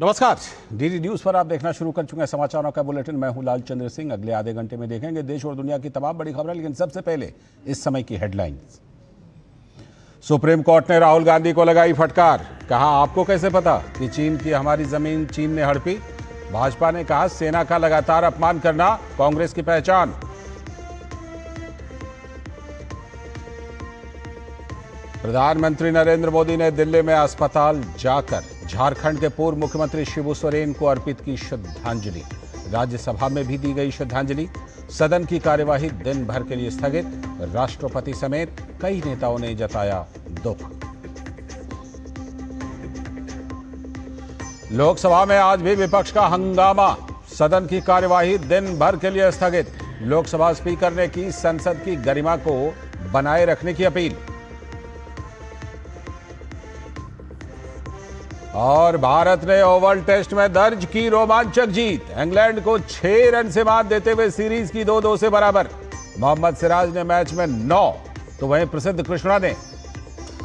नमस्कार। DD news पर आप देखना शुरू कर चुके हैं समाचारों का बुलेटिन। मैं हूं लालचंद्र सिंह। अगले आधे घंटे में देखेंगे देश और दुनिया की तमाम बड़ी खबरें, लेकिन सबसे पहले इस समय की हेडलाइंस। सुप्रीम कोर्ट ने राहुल गांधी को लगाई फटकार। कहा, आपको कैसे पता कि चीन की हमारी जमीन चीन ने हड़पी। भाजपा ने कहा, सेना का लगातार अपमान करना कांग्रेस की पहचान। प्रधानमंत्री नरेंद्र मोदी ने दिल्ली में अस्पताल जाकर झारखंड के पूर्व मुख्यमंत्री शिबू सोरेन को अर्पित की श्रद्धांजलि। राज्यसभा में भी दी गई श्रद्धांजलि। सदन की कार्यवाही दिन भर के लिए स्थगित। राष्ट्रपति समेत कई नेताओं ने जताया दुख। लोकसभा में आज भी विपक्ष का हंगामा। सदन की कार्यवाही दिन भर के लिए स्थगित। लोकसभा स्पीकर ने की संसद की गरिमा को बनाए रखने की अपील। और भारत ने ओवल टेस्ट में दर्ज की रोमांचक जीत। इंग्लैंड को 6 रन से मात देते हुए सीरीज की 2-2 से बराबर। मोहम्मद सिराज ने मैच में 9 तो वहीं प्रसिद्ध कृष्णा ने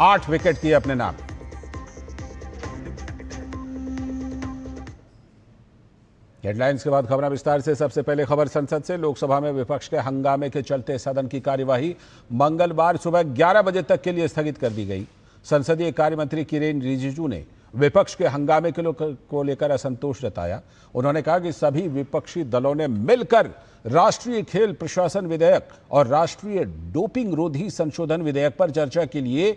8 विकेट किए अपने नाम। हेडलाइंस के बाद खबरें विस्तार से। सबसे पहले खबर संसद से। लोकसभा में विपक्ष के हंगामे के चलते सदन की कार्यवाही मंगलवार सुबह 11 बजे तक के लिए स्थगित कर दी गई। संसदीय कार्य मंत्री किरेन रिजिजू ने विपक्ष के हंगामे को लेकर असंतोष जताया। उन्होंने कहा कि सभी विपक्षी दलों ने मिलकर राष्ट्रीय खेल प्रशासन विधेयक और राष्ट्रीय डोपिंग रोधी संशोधन विधेयक पर चर्चा के लिए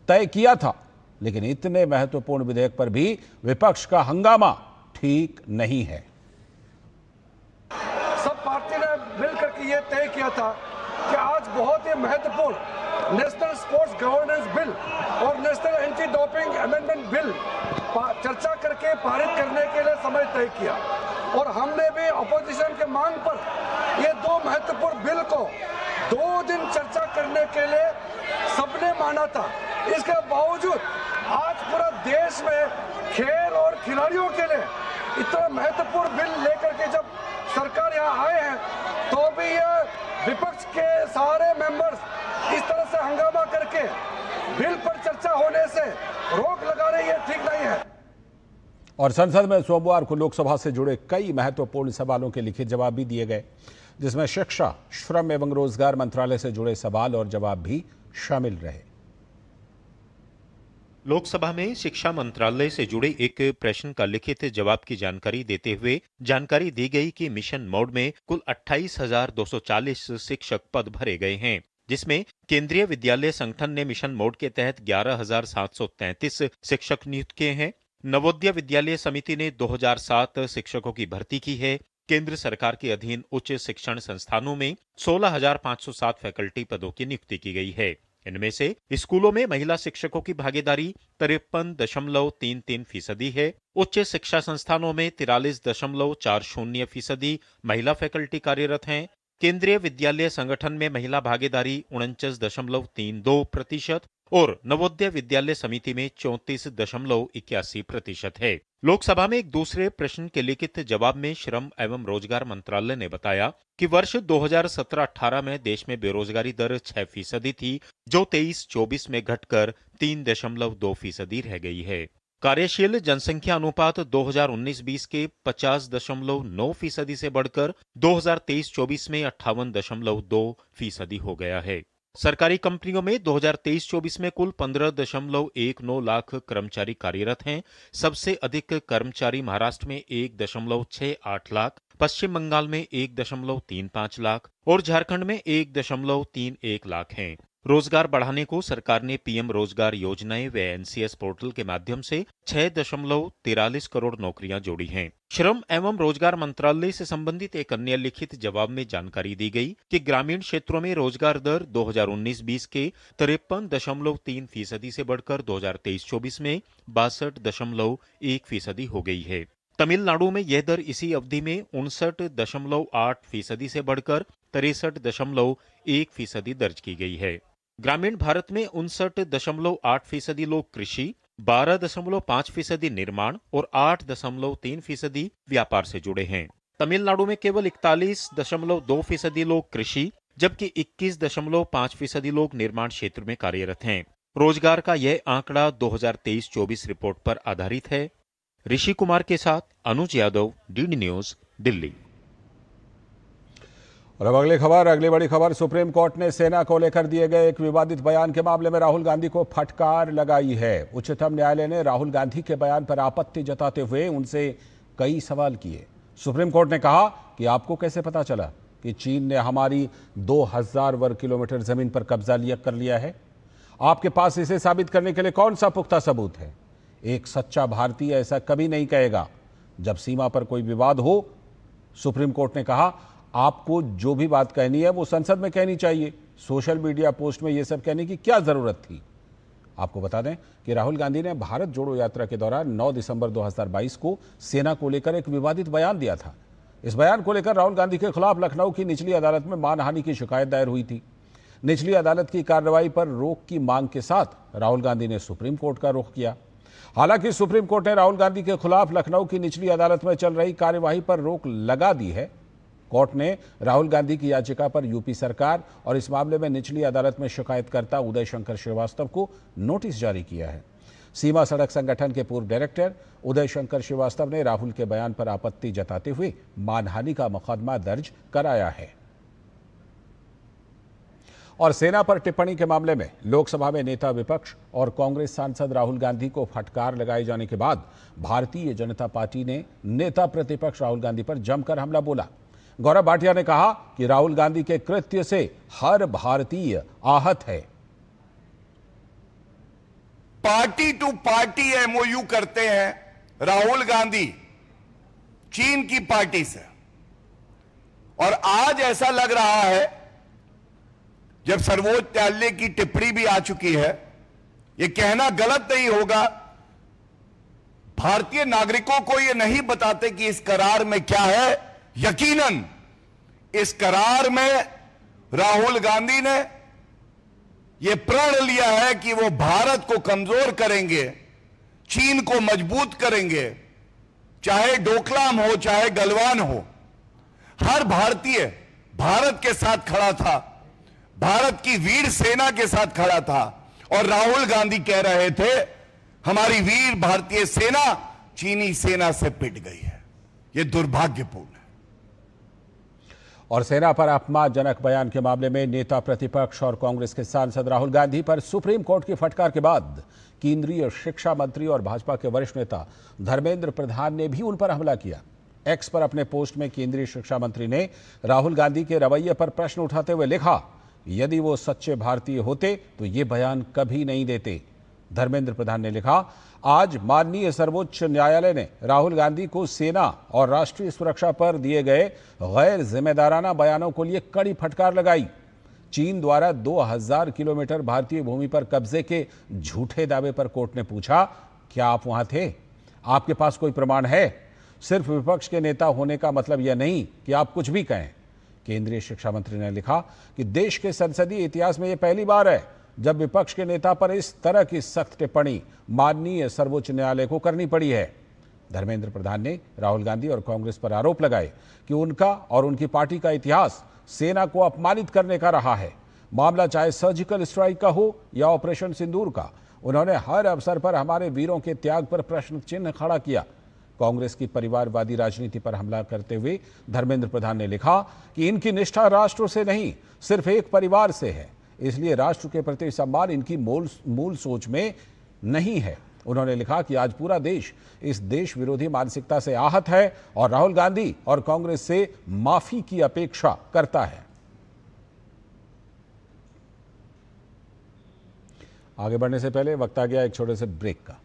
तय किया था, लेकिन इतने महत्वपूर्ण विधेयक पर भी विपक्ष का हंगामा ठीक नहीं है। सब पार्टी ने मिलकर के ये तय किया था कि आज बहुत ही महत्वपूर्ण नेशनल स्पोर्ट्स गवर्नेंस बिल और national anti doping amendment bill चर्चा करके पारित करने के लिए समय तय किया। और हमने भी अपोजिशन के मांग पर ये 2 महत्वपूर्ण बिल को 2 दिन चर्चा करने के लिए सबने माना था। इसके बावजूद आज पूरा देश में खेल और खिलाड़ियों के लिए इतना महत्वपूर्ण बिल लेकर के जब सरकार यहाँ आए हैं, तो भी ये विपक्ष के सारे मेंबर्स इस तरह से हंगामा करके बिल पर चर्चा होने से रोक लगा रही है, ठीक नहीं है। और संसद में सोमवार को लोकसभा से जुड़े कई महत्वपूर्ण सवालों के लिखित जवाब भी दिए गए, जिसमें शिक्षा, श्रम एवं रोजगार मंत्रालय से जुड़े सवाल और जवाब भी शामिल रहे। लोकसभा में शिक्षा मंत्रालय से जुड़े एक प्रश्न का लिखित जवाब की जानकारी देते हुए जानकारी दी गई कि मिशन मोड में कुल 28,240 शिक्षक पद भरे गए हैं, जिसमें केंद्रीय विद्यालय संगठन ने मिशन मोड के तहत 11,733 शिक्षक नियुक्त किए हैं। नवोदय विद्यालय समिति ने 2007 शिक्षकों की भर्ती की है। केंद्र सरकार के अधीन उच्च शिक्षण संस्थानों में 16,507 फैकल्टी पदों की नियुक्ति की गई है। इनमें से स्कूलों में महिला शिक्षकों की भागीदारी 53.33% है। उच्च शिक्षा संस्थानों में 43.40% महिला फैकल्टी कार्यरत हैं। केंद्रीय विद्यालय संगठन में महिला भागीदारी 49.32% और नवोदय विद्यालय समिति में 34.81% है। लोकसभा में एक दूसरे प्रश्न के लिखित जवाब में श्रम एवं रोजगार मंत्रालय ने बताया कि वर्ष 2017-18 में देश में बेरोजगारी दर 6% थी, जो 23-24 में घटकर 3.2% रह गई है। कार्यशील जनसंख्या अनुपात 2019-20 के 50.9% से बढ़कर 2023-24 में 58.2% हो गया है। सरकारी कंपनियों में 2023-24 में कुल 15.19 लाख कर्मचारी कार्यरत हैं। सबसे अधिक कर्मचारी महाराष्ट्र में 1.68 लाख, पश्चिम बंगाल में 1.35 लाख और झारखंड में 1.31 लाख हैं। रोजगार बढ़ाने को सरकार ने पीएम रोजगार योजनाएं व एनसीएस पोर्टल के माध्यम से 6.43 करोड़ नौकरियां जोड़ी हैं। श्रम एवं रोजगार मंत्रालय से संबंधित एक अन्य लिखित जवाब में जानकारी दी गई कि ग्रामीण क्षेत्रों में रोजगार दर 2019-20 के 53.3% से बढ़कर 2023-24 में 62.1% हो गई है। तमिलनाडु में यह दर इसी अवधि में 59.8% से बढ़कर 63.1% दर्ज की गई है। ग्रामीण भारत में 59.8% लोग कृषि, 12.5% निर्माण और 8.3% व्यापार से जुड़े हैं। तमिलनाडु में केवल 41.2% लोग कृषि, जबकि 21.5% लोग निर्माण क्षेत्र में कार्यरत हैं। रोजगार का यह आंकड़ा 2023-24 रिपोर्ट पर आधारित है। ऋषि कुमार के साथ अनुज यादव, डीडी न्यूज, दिल्ली। और अब अगली बड़ी खबर, सुप्रीम कोर्ट ने सेना को लेकर दिए गए एक विवादित बयान के मामले में राहुल गांधी को फटकार लगाई है। उच्चतम न्यायालय ने राहुल गांधी के बयान पर आपत्ति जताते हुए उनसे कई सवाल किए। सुप्रीम कोर्ट ने कहा कि आपको कैसे पता चला कि चीन ने हमारी 2000 वर्ग किलोमीटर जमीन पर कब्जा कर लिया है? आपके पास इसे साबित करने के लिए कौन सा पुख्ता सबूत है? एक सच्चा भारतीय ऐसा कभी नहीं कहेगा। जब सीमा पर कोई विवाद हो, सुप्रीम कोर्ट ने कहा, आपको जो भी बात कहनी है वो संसद में कहनी चाहिए। सोशल मीडिया पोस्ट में ये सब कहने की क्या जरूरत थी? आपको बता दें कि राहुल गांधी ने भारत जोड़ो यात्रा के दौरान 9 दिसंबर 2022 को सेना को लेकर एक विवादित बयान दिया था। इस बयान को लेकर राहुल गांधी के खिलाफ लखनऊ की निचली अदालत में मानहानि की शिकायत दायर हुई थी। निचली अदालत की कार्रवाई पर रोक की मांग के साथ राहुल गांधी ने सुप्रीम कोर्ट का रुख किया। हालांकि सुप्रीम कोर्ट ने राहुल गांधी के खिलाफ लखनऊ की निचली अदालत में चल रही कार्यवाही पर रोक लगा दी है। कोर्ट ने राहुल गांधी की याचिका पर यूपी सरकार और इस मामले में निचली अदालत में शिकायतकर्ता उदय शंकर श्रीवास्तव को नोटिस जारी किया है। सीमा सड़क संगठन के पूर्व डायरेक्टर उदय शंकर श्रीवास्तव ने राहुल के बयान पर आपत्ति जताते हुए मानहानि का मुकदमा दर्ज कराया है। और सेना पर टिप्पणी के मामले में लोकसभा में नेता विपक्ष और कांग्रेस सांसद राहुल गांधी को फटकार लगाए जाने के बाद भारतीय जनता पार्टी ने नेता प्रतिपक्ष राहुल गांधी पर जमकर हमला बोला। गौरव भाटिया ने कहा कि राहुल गांधी के कृत्य से हर भारतीय आहत है। पार्टी टू पार्टी एमओयू करते हैं राहुल गांधी चीन की पार्टी से, और आज ऐसा लग रहा है जब सर्वोच्च न्यायालय की टिप्पणी भी आ चुकी है, यह कहना गलत नहीं होगा, भारतीय नागरिकों को यह नहीं बताते कि इस करार में क्या है। यकीनन इस करार में राहुल गांधी ने यह प्रण लिया है कि वो भारत को कमजोर करेंगे, चीन को मजबूत करेंगे, चाहे डोकलाम हो चाहे गलवान हो। हर भारतीय भारत के साथ खड़ा था, भारत की वीर सेना के साथ खड़ा था, और राहुल गांधी कह रहे थे हमारी वीर भारतीय सेना चीनी सेना से पिट गई है। यह दुर्भाग्यपूर्ण है। और सेना पर अपमानजनक बयान के मामले में नेता प्रतिपक्ष और कांग्रेस के सांसद राहुल गांधी पर सुप्रीम कोर्ट की फटकार के बाद केंद्रीय शिक्षा मंत्री और भाजपा के वरिष्ठ नेता धर्मेंद्र प्रधान ने भी उन पर हमला किया। एक्स पर अपने पोस्ट में केंद्रीय शिक्षा मंत्री ने राहुल गांधी के रवैये पर प्रश्न उठाते हुए लिखा, यदि वो सच्चे भारतीय होते तो ये बयान कभी नहीं देते। धर्मेंद्र प्रधान ने लिखा, आज माननीय सर्वोच्च न्यायालय ने राहुल गांधी को सेना और राष्ट्रीय सुरक्षा पर दिए गए गैर जिम्मेदाराना बयानों को लिए कड़ी फटकार लगाई। चीन द्वारा 2000 किलोमीटर भारतीय भूमि पर कब्जे के झूठे दावे पर कोर्ट ने पूछा, क्या आप वहां थे? आपके पास कोई प्रमाण है? सिर्फ विपक्ष के नेता होने का मतलब यह नहीं कि आप कुछ भी कहें। केंद्रीय शिक्षा मंत्री ने लिखा कि देश के संसदीय इतिहास में यह पहली बार है जब विपक्ष के नेता पर इस तरह की सख्त टिप्पणी माननीय सर्वोच्च न्यायालय को करनी पड़ी है। धर्मेंद्र प्रधान ने राहुल गांधी और कांग्रेस पर आरोप लगाए कि उनका और उनकी पार्टी का इतिहास सेना को अपमानित करने का रहा है। मामला चाहे सर्जिकल स्ट्राइक का हो या ऑपरेशन सिंदूर का, उन्होंने हर अवसर पर हमारे वीरों के त्याग पर प्रश्न चिन्ह खड़ा किया। कांग्रेस की परिवारवादी राजनीति पर हमला करते हुए धर्मेंद्र प्रधान ने लिखा कि इनकी निष्ठा राष्ट्र से नहीं, सिर्फ एक परिवार से है, इसलिए राष्ट्र के प्रति सम्मान इनकी मूल सोच में नहीं है। उन्होंने लिखा कि आज पूरा देश इस देश विरोधी मानसिकता से आहत है और राहुल गांधी और कांग्रेस से माफी की अपेक्षा करता है। आगे बढ़ने से पहले वक्त आ गया एक छोटे से ब्रेक का।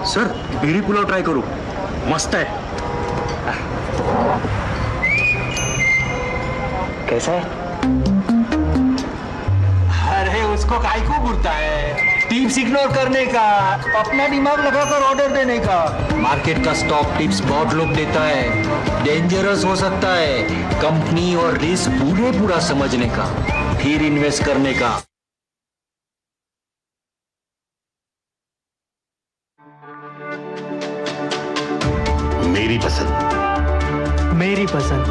सर, बेरी पुलाव ट्राई करो, मस्त है। कैसा है? अरे उसको काहे को बुरता है? टिप्स इग्नोर करने का, अपना दिमाग लगाकर ऑर्डर देने का। मार्केट का स्टॉक टिप्स बहुत लोग देता है, डेंजरस हो सकता है। कंपनी और रिस्क पूरा समझने का, फिर इन्वेस्ट करने का। मेरी पसंद, मेरी पसंद,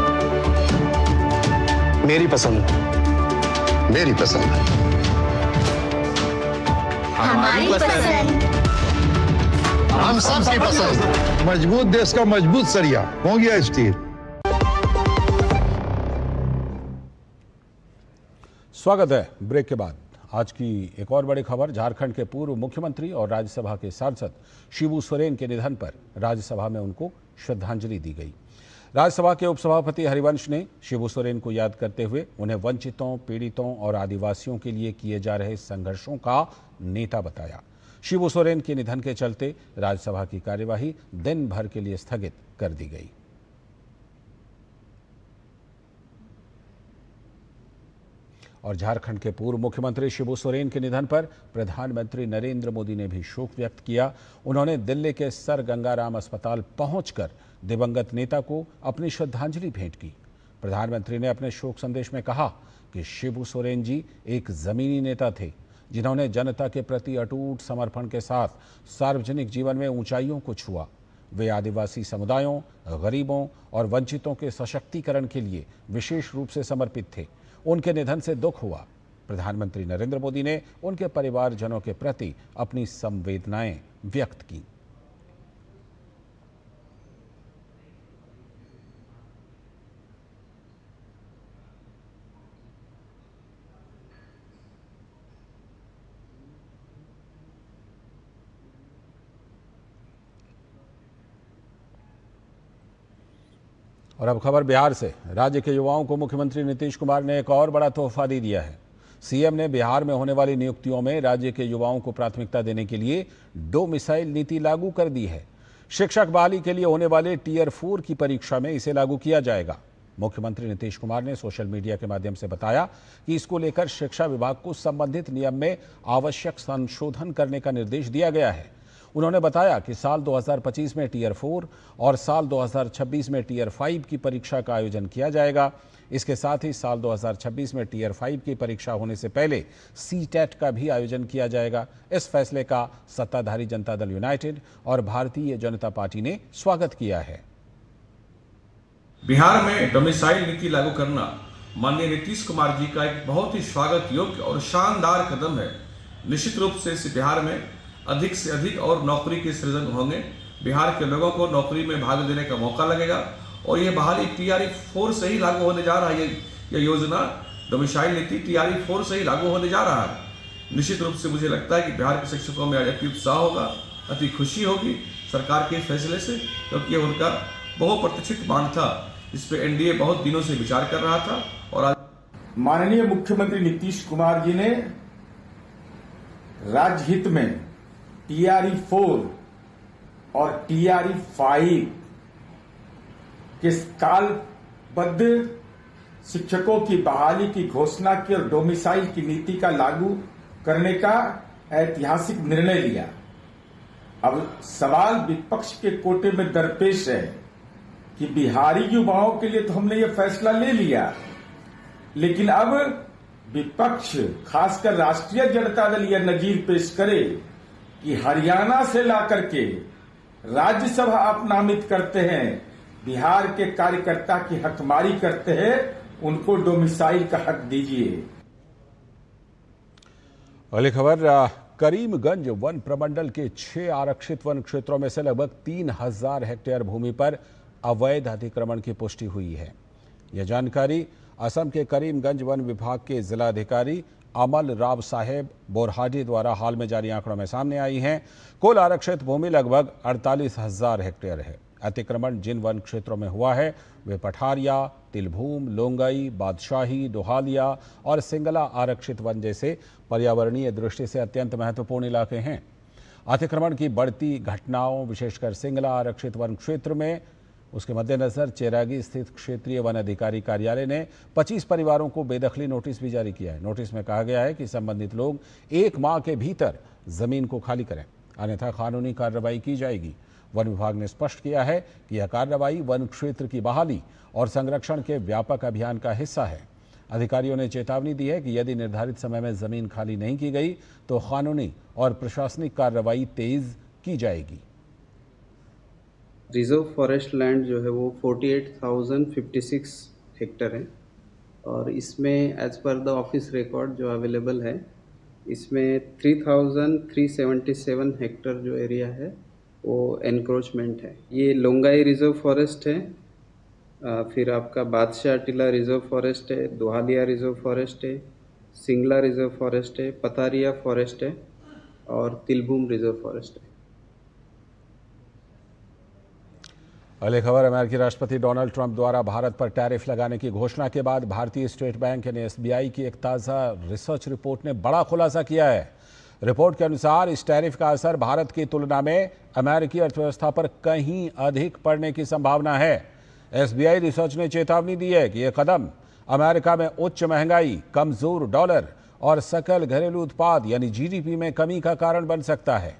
मेरी पसंद, मेरी पसंद। हमारी पसंद। हम सबकी पसंद। मजबूत देश का मजबूत सरिया हो गया स्टील। स्वागत है ब्रेक के बाद। आज की एक और बड़ी खबर, झारखंड के पूर्व मुख्यमंत्री और राज्यसभा के सांसद शिबू सोरेन के निधन पर राज्यसभा में उनको श्रद्धांजलि दी गई। राज्यसभा के उपसभापति हरिवंश ने शिबू सोरेन को याद करते हुए उन्हें वंचितों, पीड़ितों और आदिवासियों के लिए किए जा रहे संघर्षों का नेता बताया। शिबू सोरेन के निधन के चलते राज्यसभा की कार्यवाही दिन भर के लिए स्थगित कर दी गई। और झारखंड के पूर्व मुख्यमंत्री शिबू सोरेन के निधन पर प्रधानमंत्री नरेंद्र मोदी ने भी शोक व्यक्त किया। उन्होंने दिल्ली के सर गंगाराम अस्पताल पहुंचकर दिवंगत नेता को अपनी श्रद्धांजलि भेंट की। प्रधानमंत्री ने अपने शोक संदेश में कहा कि शिबू सोरेन जी एक जमीनी नेता थे, जिन्होंने जनता के प्रति अटूट समर्पण के साथ सार्वजनिक जीवन में ऊंचाइयों को छुआ। वे आदिवासी समुदायों, गरीबों और वंचितों के सशक्तिकरण के लिए विशेष रूप से समर्पित थे। उनके निधन से दुख हुआ। प्रधानमंत्री नरेंद्र मोदी ने उनके परिवारजनों के प्रति अपनी संवेदनाएं व्यक्त की। और अब खबर बिहार से। राज्य के युवाओं को मुख्यमंत्री नीतीश कुमार ने एक और बड़ा तोहफा दे दिया है। सीएम ने बिहार में होने वाली नियुक्तियों में राज्य के युवाओं को प्राथमिकता देने के लिए डोमिसाइल नीति लागू कर दी है। शिक्षक बहाली के लिए होने वाले टियर 4 की परीक्षा में इसे लागू किया जाएगा। मुख्यमंत्री नीतीश कुमार ने सोशल मीडिया के माध्यम से बताया कि इसको लेकर शिक्षा विभाग को संबंधित नियम में आवश्यक संशोधन करने का निर्देश दिया गया है। उन्होंने बताया कि साल 2025 में टियर 4 और साल 2026 में टियर 5 की परीक्षा का आयोजन किया जाएगा। इसके साथ ही साल 2026 में टियर 5 की परीक्षा होने से पहले सीटेट का भी आयोजन किया जाएगा। इस फैसले का सत्ताधारी जनता दल यूनाइटेड और भारतीय जनता पार्टी ने स्वागत किया है। बिहार में डोमिसाइल नीति लागू करना माननीय नीतीश कुमार जी का एक बहुत ही स्वागत योग्य और शानदार कदम है। निश्चित रूप से इस बिहार में अधिक से अधिक और नौकरी के सृजन होंगे। बिहार के लोगों को नौकरी में भाग लेने का मौका लगेगा और ये बहाली टीआरई 4 से ही लागू होने जा रहा है। ये योजना डोमिसाइल नीति टीआरई 4 से ही लागू होने जा रहा है। निश्चित रूप से मुझे लगता है कि बिहार के शिक्षकों में अति उत्साह होगा, अति खुशी होगी सरकार के फैसले से, क्योंकि ये उनका बहुप्रतीक्षित मांग था, इस पे एनडीए बहुत दिनों से विचार कर रहा था। और आज माननीय मुख्यमंत्री नीतीश कुमार जी ने राज्य हित में टीआरई 4 और टीआरई 5 के कालबद्ध शिक्षकों की बहाली की घोषणा की और डोमिसाइल की नीति का लागू करने का ऐतिहासिक निर्णय लिया। अब सवाल विपक्ष के कोटे में दरपेश है कि बिहारी युवाओं के लिए तो हमने ये फैसला ले लिया, लेकिन अब विपक्ष खासकर राष्ट्रीय जनता दल यह नजीर पेश करे कि हरियाणा से लाकर के राज्यसभा आप नामित करते हैं, बिहार के कार्यकर्ता की हकमारी करते हैं, उनको डोमिसाइल का हक दीजिए। अगली खबर, करीमगंज वन प्रमंडल के 6 आरक्षित वन क्षेत्रों में से लगभग 3000 हेक्टेयर भूमि पर अवैध अतिक्रमण की पुष्टि हुई है। यह जानकारी असम के करीमगंज वन विभाग के जिलाधिकारी अमल राव साहेब बोरहाडी द्वारा हाल में जारी आंकड़ों में सामने आई है। कुल आरक्षित भूमि लगभग 48,000 हेक्टेयर है। अतिक्रमण जिन वन क्षेत्रों में हुआ है वे पठारिया, तिलभूम, लोंगई, बादशाही, दोहालिया और सिंगला आरक्षित वन जैसे पर्यावरणीय दृष्टि से अत्यंत महत्वपूर्ण इलाके हैं। अतिक्रमण की बढ़ती घटनाओं, विशेषकर सिंगला आरक्षित वन क्षेत्र में, उसके मद्देनजर चेरागी स्थित क्षेत्रीय वन अधिकारी कार्यालय ने 25 परिवारों को बेदखली नोटिस भी जारी किया है। नोटिस में कहा गया है कि संबंधित लोग 1 माह के भीतर जमीन को खाली करें, अन्यथा कानूनी कार्रवाई की जाएगी। वन विभाग ने स्पष्ट किया है कि यह कार्रवाई वन क्षेत्र की बहाली और संरक्षण के व्यापक अभियान का हिस्सा है। अधिकारियों ने चेतावनी दी है कि यदि निर्धारित समय में जमीन खाली नहीं की गई तो कानूनी और प्रशासनिक कार्रवाई तेज की जाएगी। रिजर्व फॉरेस्ट लैंड जो है वो 48,056 हेक्टर है और इसमें as per the office record जो अवेलेबल है इसमें 3,377 हेक्टर जो एरिया है वो एनक्रोचमेंट है। ये लोंगाई रिजर्व फॉरेस्ट है, फिर आपका बादशाह टीला रिजर्व फॉरेस्ट है, दोहालिया रिजर्व फॉरेस्ट है, सिंगला रिजर्व फॉरेस्ट है, पतारिया फॉरेस्ट है और तिलबूम रिजर्व फॉरेस्ट है। अगली खबर, अमेरिकी राष्ट्रपति डोनाल्ड ट्रंप द्वारा भारत पर टैरिफ लगाने की घोषणा के बाद भारतीय स्टेट बैंक यानी एसबीआई की एक ताज़ा रिसर्च रिपोर्ट ने बड़ा खुलासा किया है। रिपोर्ट के अनुसार इस टैरिफ का असर भारत की तुलना में अमेरिकी अर्थव्यवस्था पर कहीं अधिक पड़ने की संभावना है। एसबीआई रिसर्च ने चेतावनी दी है कि यह कदम अमेरिका में उच्च महंगाई, कमजोर डॉलर और सकल घरेलू उत्पाद यानी जीडीपी में कमी का कारण बन सकता है।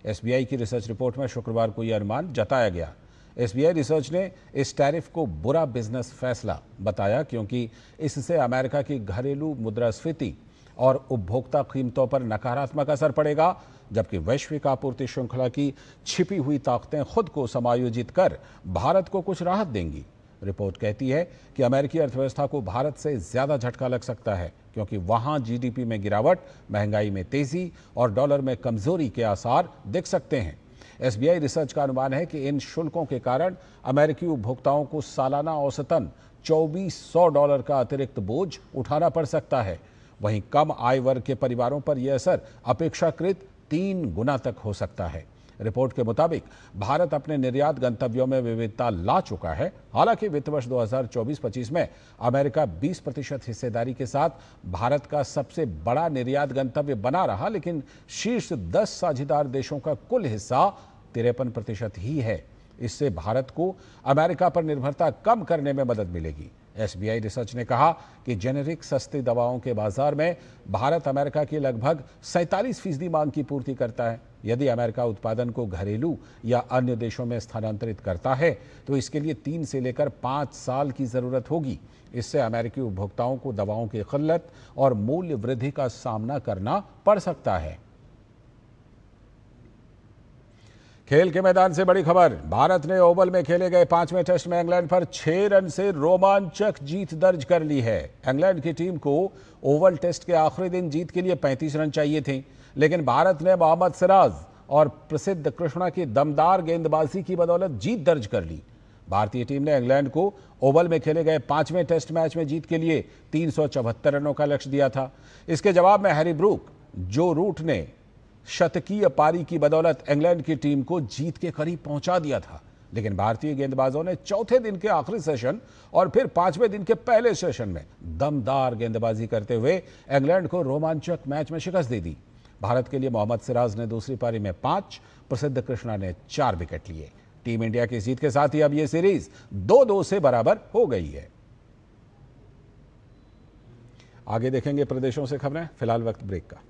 एसबीआई की रिसर्च रिपोर्ट में शुक्रवार को यह अनुमान जताया गया। एसबीआई रिसर्च ने इस टैरिफ को बुरा बिजनेस फैसला बताया क्योंकि इससे अमेरिका की घरेलू मुद्रास्फीति और उपभोक्ता कीमतों पर नकारात्मक असर पड़ेगा, जबकि वैश्विक आपूर्ति श्रृंखला की छिपी हुई ताकतें खुद को समायोजित कर भारत को कुछ राहत देंगी। रिपोर्ट कहती है कि अमेरिकी अर्थव्यवस्था को भारत से ज्यादा झटका लग सकता है क्योंकि वहां जीडीपी में गिरावट, महंगाई में तेजी और डॉलर में कमजोरी के आसार दिख सकते हैं। एसबीआई रिसर्च का अनुमान है कि इन शुल्कों के कारण अमेरिकी उपभोक्ताओं को सालाना औसतन $2400 का अतिरिक्त बोझ उठाना पड़ सकता है। वहीं कम आय वर्ग के परिवारों पर यह असर अपेक्षाकृत 3 गुना तक हो सकता है। रिपोर्ट के मुताबिक भारत अपने निर्यात गंतव्यों में विविधता ला चुका है। हालांकि वित्त वर्ष 2024-25 में अमेरिका 20% हिस्सेदारी के साथ भारत का सबसे बड़ा निर्यात गंतव्य बना रहा, लेकिन शीर्ष 10 साझेदार देशों का कुल हिस्सा 53% ही है। इससे भारत को अमेरिका पर निर्भरता कम करने में मदद मिलेगी। एसबीआई रिसर्च ने कहा कि जेनेरिक सस्ती दवाओं के बाजार में भारत अमेरिका की लगभग 47% मांग की पूर्ति करता है। यदि अमेरिका उत्पादन को घरेलू या अन्य देशों में स्थानांतरित करता है तो इसके लिए 3 से लेकर 5 साल की जरूरत होगी। इससे अमेरिकी उपभोक्ताओं को दवाओं की किल्लत और मूल्य वृद्धि का सामना करना पड़ सकता है। खेल के मैदान से बड़ी खबर, भारत ने ओवल में खेले गए 5वें टेस्ट में इंग्लैंड पर 6 रन से रोमांचक जीत दर्ज कर ली है। इंग्लैंड की टीम को ओवल टेस्ट के आखिरी दिन जीत के लिए 35 रन चाहिए थे, लेकिन भारत ने मोहम्मद सिराज और प्रसिद्ध कृष्णा की दमदार गेंदबाजी की बदौलत जीत दर्ज कर ली। भारतीय टीम ने इंग्लैंड को ओवल में खेले गए 5वें टेस्ट मैच में जीत के लिए 374 रनों का लक्ष्य दिया था। इसके जवाब में हैरी ब्रूक, जो रूट ने शतकीय पारी की बदौलत इंग्लैंड की टीम को जीत के करीब पहुंचा दिया था, लेकिन भारतीय गेंदबाजों ने चौथे दिन के आखिरी सेशन और फिर 5वें दिन के पहले सेशन में दमदार गेंदबाजी करते हुए इंग्लैंड को रोमांचक मैच में शिकस्त दे दी। भारत के लिए मोहम्मद सिराज ने दूसरी पारी में 5, प्रसिद्ध कृष्णा ने 4 विकेट लिए। टीम इंडिया की जीत के साथ ही अब यह सीरीज 2-2 से बराबर हो गई है। आगे देखेंगे प्रदेशों से खबरें, फिलहाल वक्त ब्रेक का।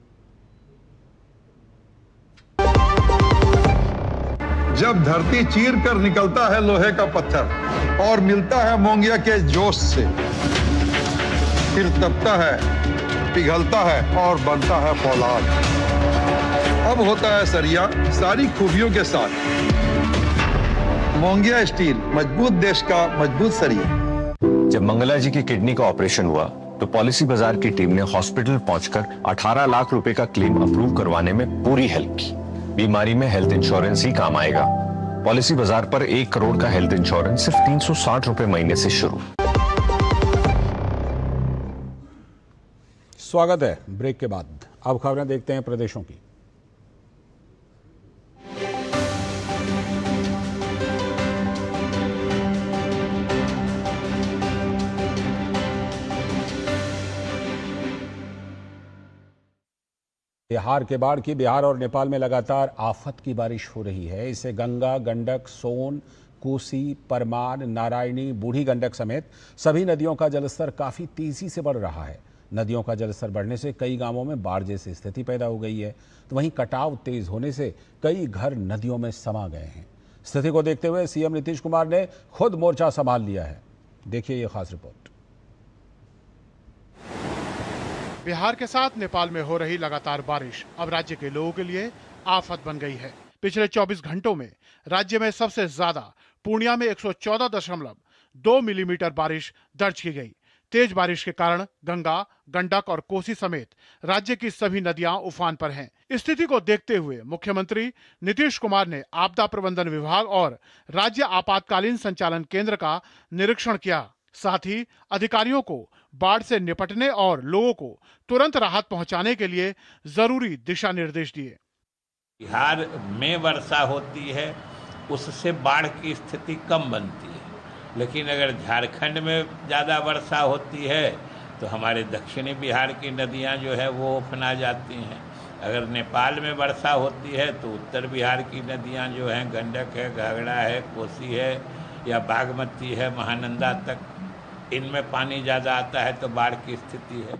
जब धरती चीर कर निकलता है लोहे का पत्थर और मिलता है मोंगिया के जोश से, फिर तपता है, पिघलता है और बनता है फौलाद। अब होता है सरिया सारी खूबियों के साथ। मोंगिया स्टील, मजबूत देश का मजबूत सरिया। जब मंगला जी की किडनी का ऑपरेशन हुआ तो पॉलिसी बाजार की टीम ने हॉस्पिटल पहुंचकर 18 लाख रुपए का क्लेम अप्रूव करवाने में पूरी हेल्प की। बीमारी में हेल्थ इंश्योरेंस ही काम आएगा। पॉलिसी बाजार पर 1 करोड़ का हेल्थ इंश्योरेंस सिर्फ 360 रुपए महीने से शुरू। स्वागत है ब्रेक के बाद। अब खबरें देखते हैं प्रदेशों की। बिहार के बाढ़ की बिहार और नेपाल में लगातार आफत की बारिश हो रही है। इससे गंगा, गंडक, सोन, कोसी, परमान, नारायणी, बूढ़ी गंडक समेत सभी नदियों का जलस्तर काफी तेजी से बढ़ रहा है। नदियों का जलस्तर बढ़ने से कई गांवों में बाढ़ जैसी स्थिति पैदा हो गई है, तो वहीं कटाव तेज होने से कई घर नदियों में समा गए हैं। स्थिति को देखते हुए सीएम नीतीश कुमार ने खुद मोर्चा संभाल लिया है। देखिए ये खास रिपोर्ट। बिहार के साथ नेपाल में हो रही लगातार बारिश अब राज्य के लोगों के लिए आफत बन गई है। पिछले 24 घंटों में राज्य में सबसे ज्यादा पूर्णिया में 114.2 मिलीमीटर बारिश दर्ज की गई, तेज बारिश के कारण गंगा, गंडक और कोसी समेत राज्य की सभी नदियां उफान पर हैं। स्थिति को देखते हुए मुख्यमंत्री नीतीश कुमार ने आपदा प्रबंधन विभाग और राज्य आपातकालीन संचालन केंद्र का निरीक्षण किया। साथ ही अधिकारियों को बाढ़ से निपटने और लोगों को तुरंत राहत पहुंचाने के लिए जरूरी दिशा निर्देश दिए। बिहार में वर्षा होती है उससे बाढ़ की स्थिति कम बनती है, लेकिन अगर झारखंड में ज़्यादा वर्षा होती है तो हमारे दक्षिणी बिहार की नदियां जो है वो उफना जाती हैं। अगर नेपाल में वर्षा होती है तो उत्तर बिहार की नदियां जो हैं, गंडक है, घाघरा है, कोसी है या बागमती है, महानंदा तक, इनमें पानी ज़्यादा आता है तो बाढ़ की स्थिति है।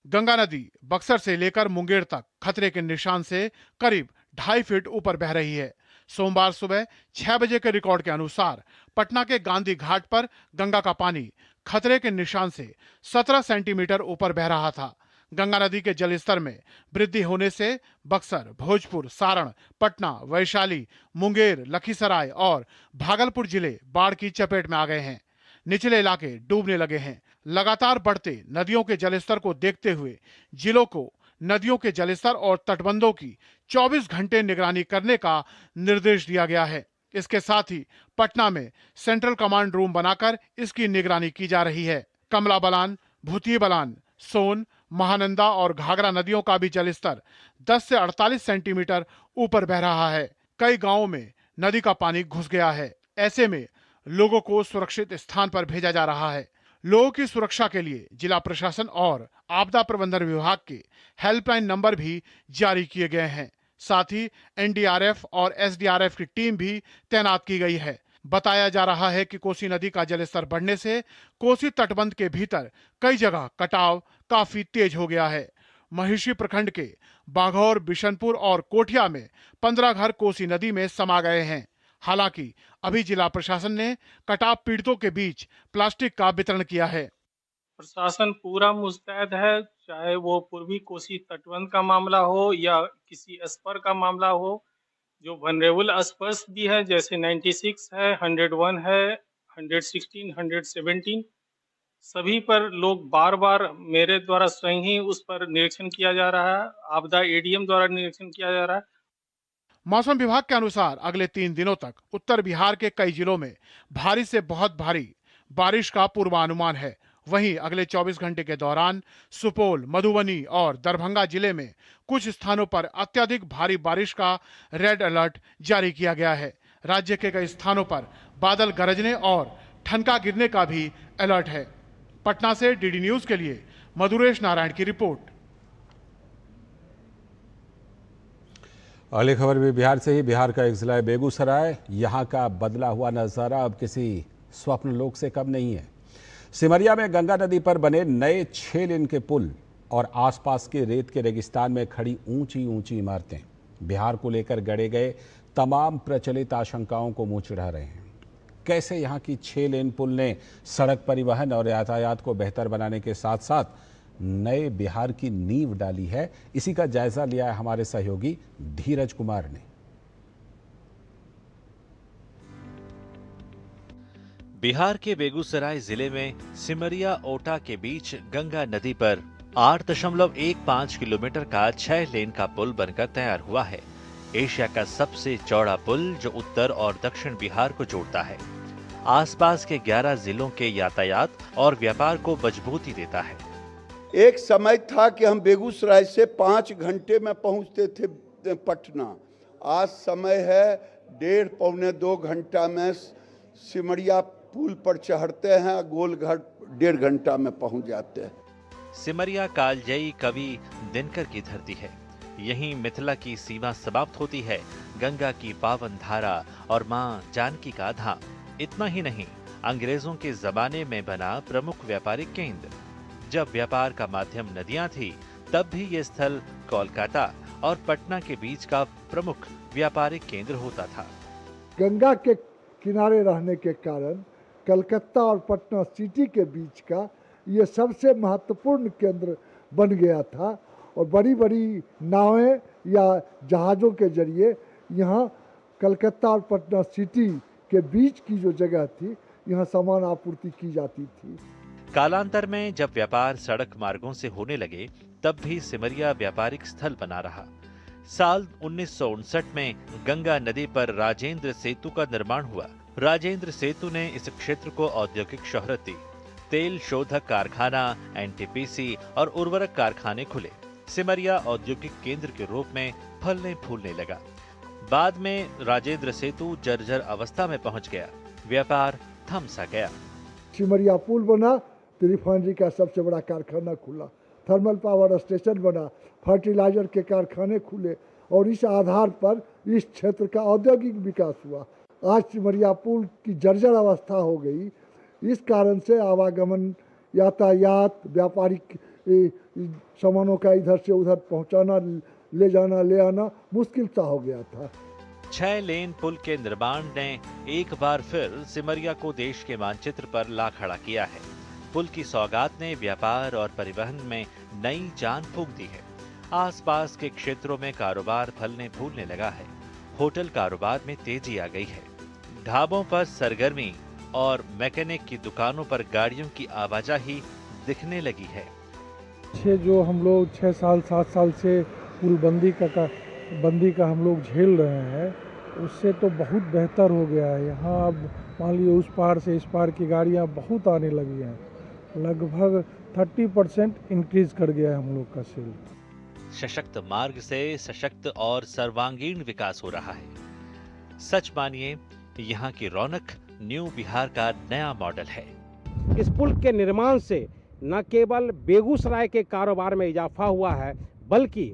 गंगा नदी बक्सर से लेकर मुंगेर तक खतरे के निशान से करीब 2.5 फीट ऊपर बह रही है। सोमवार सुबह 6 बजे के रिकॉर्ड के अनुसार पटना के गांधी घाट पर गंगा का पानी खतरे के निशान से 17 सेंटीमीटर ऊपर बह रहा था। गंगा नदी के जलस्तर में वृद्धि होने से बक्सर, भोजपुर, सारण, पटना, वैशाली, मुंगेर, लखीसराय और भागलपुर जिले बाढ़ की चपेट में आ गए हैं। निचले इलाके डूबने लगे हैं। लगातार बढ़ते नदियों के जलस्तर को देखते हुए जिलों को नदियों के जलस्तर और तटबंधों की 24 घंटे निगरानी करने का निर्देश दिया गया है। इसके साथ ही पटना में सेंट्रल कमांड रूम बनाकर इसकी निगरानी की जा रही है। कमला बलान, भूतही बलान, सोन, महानंदा और घाघरा नदियों का भी जलस्तर 10 से 48 सेंटीमीटर ऊपर बह रहा है। कई गांवों में नदी का पानी घुस गया है। ऐसे में लोगों को सुरक्षित स्थान पर भेजा जा रहा है। लोगों की सुरक्षा के लिए जिला प्रशासन और आपदा प्रबंधन विभाग के हेल्पलाइन नंबर भी जारी किए गए हैं। साथ ही एनडीआरएफ और एसडीआरएफ की टीम भी तैनात की गई है। बताया जा रहा है कि कोसी नदी का जलस्तर बढ़ने से कोसी तटबंध के भीतर कई जगह कटाव काफी तेज हो गया है। महिषी प्रखंड के बाघौर, बिशनपुर और कोठिया में 15 घर कोसी नदी में समा गए हैं। हालांकि अभी जिला प्रशासन ने कटाव पीड़ितों के बीच प्लास्टिक का वितरण किया है। प्रशासन पूरा मुस्तैद है, चाहे वो पूर्वी कोसी तटबंध का मामला हो या किसी स्पर का मामला हो। जो वनरेबल स्पर्स भी है जैसे 96 है, 101 है, 116, 117, सभी पर लोग बार बार मेरे द्वारा स्वयं ही उस पर निरीक्षण किया जा रहा है। आपदा एडीएम द्वारा निरीक्षण किया जा रहा है। मौसम विभाग के अनुसार अगले 3 दिनों तक उत्तर बिहार के कई जिलों में भारी से बहुत भारी बारिश का पूर्वानुमान है। वहीं अगले 24 घंटे के दौरान सुपौल, मधुबनी और दरभंगा जिले में कुछ स्थानों पर अत्यधिक भारी बारिश का रेड अलर्ट जारी किया गया है। राज्य के कई स्थानों पर बादल गरजने और ठनका गिरने का भी अलर्ट है। पटना से डीडी न्यूज के लिए मधुरेश नारायण की रिपोर्ट। अगली खबर भी बिहार से ही। बिहार का एक जिला है बेगूसराय। यहाँ का बदला हुआ नजारा अब किसी स्वप्न लोक से कम नहीं है। सिमरिया में गंगा नदी पर बने नए 6 लेन के पुल और आसपास के रेत के रेगिस्तान में खड़ी ऊंची ऊंची इमारतें बिहार को लेकर गढ़े गए तमाम प्रचलित आशंकाओं को मुंह चिढ़ा रहे हैं। कैसे यहाँ की 6 लेन पुल ने सड़क परिवहन और यातायात को बेहतर बनाने के साथ साथ नए बिहार की नींव डाली है, इसी का जायजा लिया है हमारे सहयोगी धीरज कुमार ने। बिहार के बेगूसराय जिले में सिमरिया ओटा के बीच गंगा नदी पर 8.15 किलोमीटर का 6 लेन का पुल बनकर तैयार हुआ है। एशिया का सबसे चौड़ा पुल जो उत्तर और दक्षिण बिहार को जोड़ता है। आसपास के 11 जिलों के यातायात और व्यापार को मजबूती देता है। एक समय था कि हम बेगूसराय से 5 घंटे में पहुंचते थे पटना। आज समय है 1.5-2 घंटा में सिमरिया पुल पर चढ़ते हैं, गोलघाट 1.5 घंटा में पहुंच जाते हैं। सिमरिया कालजयी कवि दिनकर की धरती है। यहीं मिथिला की सीमा समाप्त होती है, गंगा की पावन धारा और मां जानकी का धाम। इतना ही नहीं, अंग्रेजों के जमाने में बना प्रमुख व्यापारिक केंद्र। जब व्यापार का माध्यम नदियां थी, तब भी ये स्थल कोलकाता और पटना के बीच का प्रमुख व्यापारिक केंद्र होता था। गंगा के किनारे रहने के कारण कलकत्ता और पटना सिटी के बीच का ये सबसे महत्वपूर्ण केंद्र बन गया था और बड़ी बड़ी नावें या जहाज़ों के जरिए यहाँ कलकत्ता और पटना सिटी के बीच की जो जगह थी, यहाँ सामान आपूर्ति की जाती थी। कालांतर में जब व्यापार सड़क मार्गों से होने लगे, तब भी सिमरिया व्यापारिक स्थल बना रहा। साल 1959 में गंगा नदी पर राजेंद्र सेतु का निर्माण हुआ। राजेंद्र सेतु ने इस क्षेत्र को औद्योगिक शोहरत दी। तेल शोधक कारखाना, एनटीपीसी और उर्वरक कारखाने खुले। सिमरिया औद्योगिक केंद्र के रूप में फलने फूलने लगा। बाद में राजेंद्र सेतु जर्जर अवस्था में पहुंच गया। व्यापार थम सा गया। सिमरिया पुल बना तो रिफाइनरी का सबसे बड़ा कारखाना खुला, थर्मल पावर स्टेशन बना, फर्टिलाइजर के कारखाने खुले और इस आधार पर इस क्षेत्र का औद्योगिक विकास हुआ। आज सिमरिया पुल की जर्जर अवस्था हो गई। इस कारण से आवागमन, यातायात, व्यापारिक सामानों का इधर से उधर पहुंचाना, ले जाना, ले आना मुश्किल सा हो गया था। 6 लेन पुल के निर्माण ने एक बार फिर सिमरिया को देश के मानचित्र पर ला खड़ा किया है। पुल की सौगात ने व्यापार और परिवहन में नई जान फूंक दी है। आसपास के क्षेत्रों में कारोबार फलने फूलने लगा है। होटल कारोबार में तेजी आ गई है। ढाबों पर सरगर्मी और मैकेनिक की दुकानों पर गाड़ियों की आवाजाही दिखने लगी है। जो हम लोग 6 साल 7 साल से पुल बंदी का हम लोग झेल रहे हैं, उससे तो बहुत बेहतर हो गया है। यहाँ अब मान लीजिए उस पार से इस पार की गाड़ियाँ बहुत आने लगी हैं। लगभग 30% इंक्रीज कर गया है हम लोग का सेल। सशक्त मार्ग से सशक्त और सर्वांगीण विकास हो रहा है। सच मानिए, यहाँ की रौनक न्यू बिहार का नया मॉडल है। इस पुल के निर्माण से न केवल बेगूसराय के कारोबार में इजाफा हुआ है, बल्कि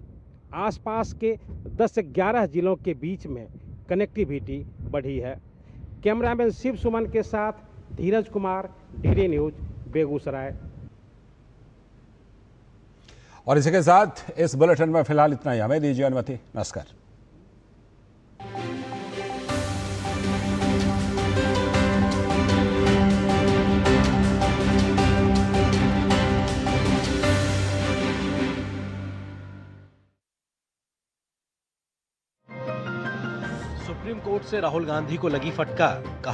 आसपास के 10 से 11 जिलों के बीच में कनेक्टिविटी बढ़ी है। कैमरामैन शिव सुमन के साथ धीरज कुमार, डीडी न्यूज, बेगूसराय। और इसी के साथ इस बुलेटिन में फिलहाल इतना ही। हमें दीजिए अनुमति। नमस्कार। सुप्रीम कोर्ट से राहुल गांधी को लगी फटकार। कहा